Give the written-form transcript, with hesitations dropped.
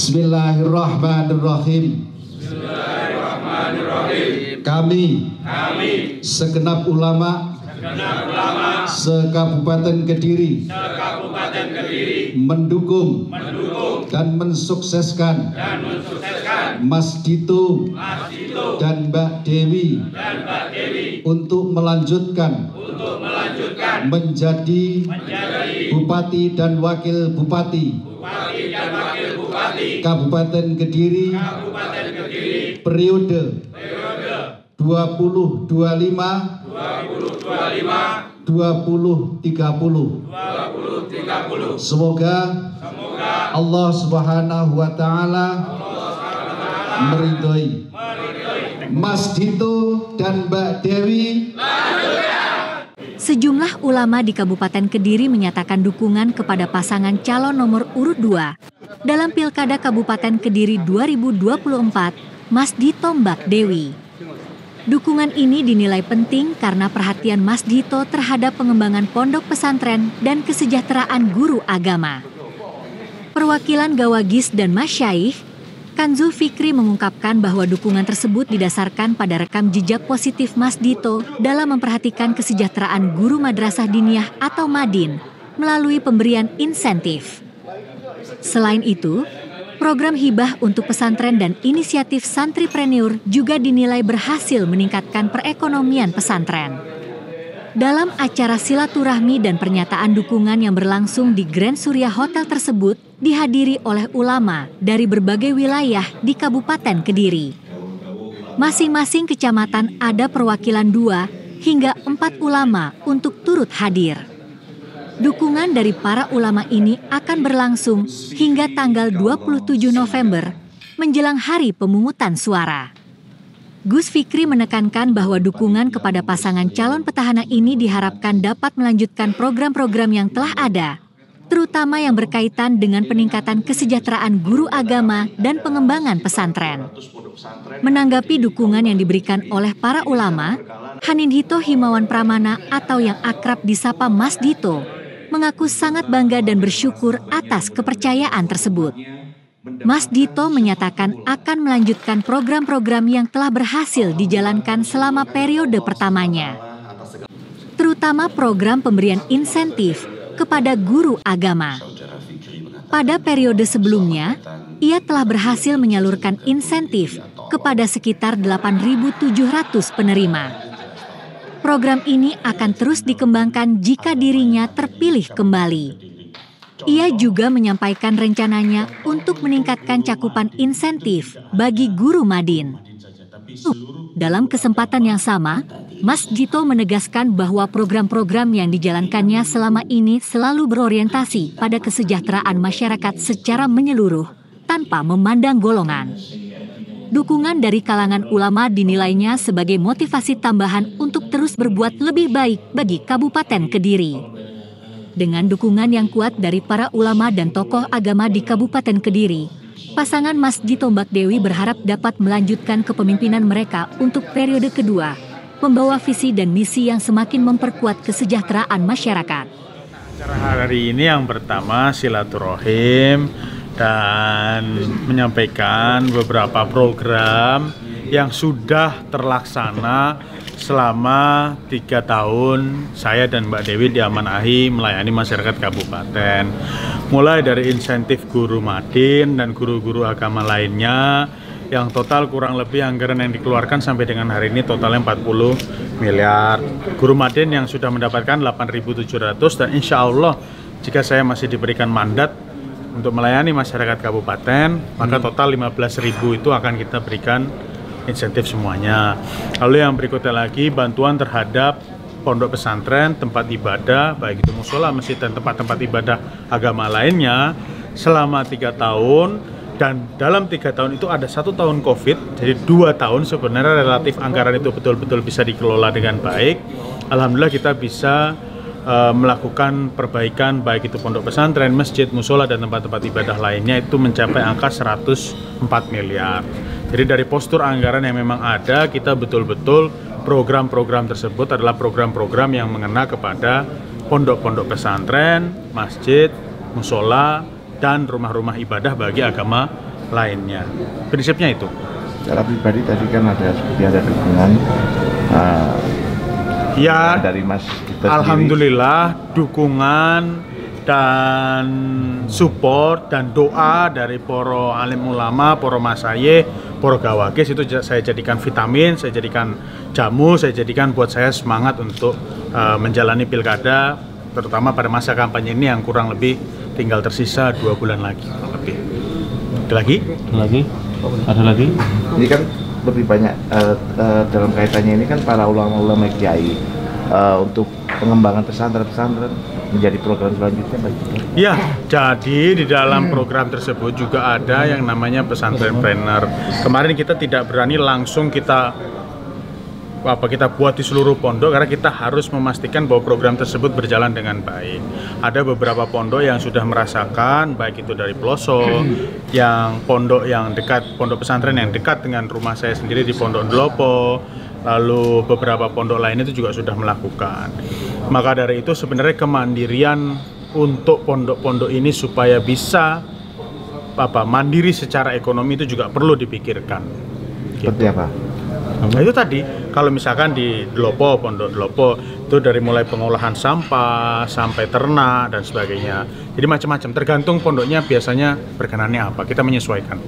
Bismillahirrahmanirrahim. Kami segenap ulama se-Kabupaten Kediri mendukung dan mensukseskan Mas Dito dan Mbak Dewi untuk melanjutkan menjadi Bupati dan Wakil Bupati Kabupaten Kediri periode 2025 2030. Semoga Allah Subhanahu wa taala meridhoi Mas Dito dan Mbak Dewi. Sejumlah ulama di Kabupaten Kediri menyatakan dukungan kepada pasangan calon nomor urut 2 dalam Pilkada Kabupaten Kediri 2024, Mas Dito Mbak Dewi. Dukungan ini dinilai penting karena perhatian Mas Dito terhadap pengembangan pondok pesantren dan kesejahteraan guru agama. Perwakilan Gawagis dan Masyaikh, Kanzul Fikri mengungkapkan bahwa dukungan tersebut didasarkan pada rekam jejak positif Mas Dito dalam memperhatikan kesejahteraan guru madrasah diniyah atau Madin melalui pemberian insentif. Selain itu, program hibah untuk pesantren dan inisiatif santripreneur juga dinilai berhasil meningkatkan perekonomian pesantren. Dalam acara silaturahmi dan pernyataan dukungan yang berlangsung di Grand Surya Hotel tersebut dihadiri oleh ulama dari berbagai wilayah di Kabupaten Kediri. Masing-masing kecamatan ada perwakilan 2 hingga 4 ulama untuk turut hadir. Dukungan dari para ulama ini akan berlangsung hingga tanggal 27 November menjelang hari pemungutan suara. Gus Fikri menekankan bahwa dukungan kepada pasangan calon petahana ini diharapkan dapat melanjutkan program-program yang telah ada, terutama yang berkaitan dengan peningkatan kesejahteraan guru agama dan pengembangan pesantren. Menanggapi dukungan yang diberikan oleh para ulama, Haninhito Himawan Pramana atau yang akrab disapa Mas Dito mengaku sangat bangga dan bersyukur atas kepercayaan tersebut. Mas Dito menyatakan akan melanjutkan program-program yang telah berhasil dijalankan selama periode pertamanya, terutama program pemberian insentif kepada guru agama. Pada periode sebelumnya, ia telah berhasil menyalurkan insentif kepada sekitar 8.700 penerima. Program ini akan terus dikembangkan jika dirinya terpilih kembali. Ia juga menyampaikan rencananya untuk meningkatkan cakupan insentif bagi guru Madin. Dalam kesempatan yang sama, Mas Dito menegaskan bahwa program-program yang dijalankannya selama ini selalu berorientasi pada kesejahteraan masyarakat secara menyeluruh, tanpa memandang golongan. Dukungan dari kalangan ulama dinilainya sebagai motivasi tambahan untuk terus berbuat lebih baik bagi Kabupaten Kediri. Dengan dukungan yang kuat dari para ulama dan tokoh agama di Kabupaten Kediri, pasangan Mas Dito Mbak Dewi berharap dapat melanjutkan kepemimpinan mereka untuk periode kedua, membawa visi dan misi yang semakin memperkuat kesejahteraan masyarakat. Acara hari ini yang pertama silaturahim dan menyampaikan beberapa program yang sudah terlaksana selama 3 tahun saya dan Mbak Dewi diamanahi melayani masyarakat kabupaten. Mulai dari insentif guru Madin dan guru-guru agama lainnya yang total kurang lebih anggaran yang dikeluarkan sampai dengan hari ini totalnya 40 miliar. Guru Madin yang sudah mendapatkan 8.700 dan insya Allah jika saya masih diberikan mandat untuk melayani masyarakat kabupaten, maka total 15.000 itu akan kita berikan insentif semuanya. Lalu yang berikutnya lagi bantuan terhadap pondok pesantren, tempat ibadah, baik itu musola, masjid dan tempat-tempat ibadah agama lainnya selama 3 tahun. Dan dalam 3 tahun itu ada 1 tahun COVID, jadi 2 tahun sebenarnya relatif anggaran itu betul-betul bisa dikelola dengan baik. Alhamdulillah kita bisa melakukan perbaikan baik itu pondok pesantren, masjid, musola dan tempat-tempat ibadah lainnya itu mencapai angka 104 miliar. Jadi dari postur anggaran yang memang ada, kita betul-betul program-program tersebut adalah program-program yang mengena kepada pondok-pondok pesantren, masjid, musola dan rumah-rumah ibadah bagi agama lainnya. Prinsipnya itu. Secara pribadi tadi kan seperti ada dukungan Ya, dari Mas Dito sendiri. alhamdulillah dukungan dan support dan doa dari para alim ulama, para masayih, para gawakis itu saya jadikan vitamin, saya jadikan jamu, saya jadikan buat saya semangat untuk menjalani pilkada, terutama pada masa kampanye ini yang kurang lebih tinggal tersisa 2 bulan lagi. Lebih. Ada lagi? Ini kan lebih banyak dalam kaitannya ini kan para ulama-ulama kiai untuk pengembangan pesantren menjadi program selanjutnya bagi. Ya, jadi di dalam program tersebut juga ada yang namanya pesantrenpreneur. Kemarin kita tidak berani langsung kita buat di seluruh pondok karena kita harus memastikan bahwa program tersebut berjalan dengan baik. Ada beberapa pondok yang sudah merasakan, baik itu dari pelosok, yang pondok pesantren yang dekat dengan rumah saya sendiri di Pondok Ndelopo, lalu beberapa pondok lain itu juga sudah melakukan. Maka dari itu sebenarnya kemandirian untuk pondok-pondok ini supaya bisa mandiri secara ekonomi itu juga perlu dipikirkan. Seperti apa? Nah, itu tadi, kalau misalkan di Ndelopo, Pondok Ndelopo itu dari mulai pengolahan sampah sampai ternak dan sebagainya. Jadi macam-macam, tergantung pondoknya biasanya berkenannya apa, kita menyesuaikan.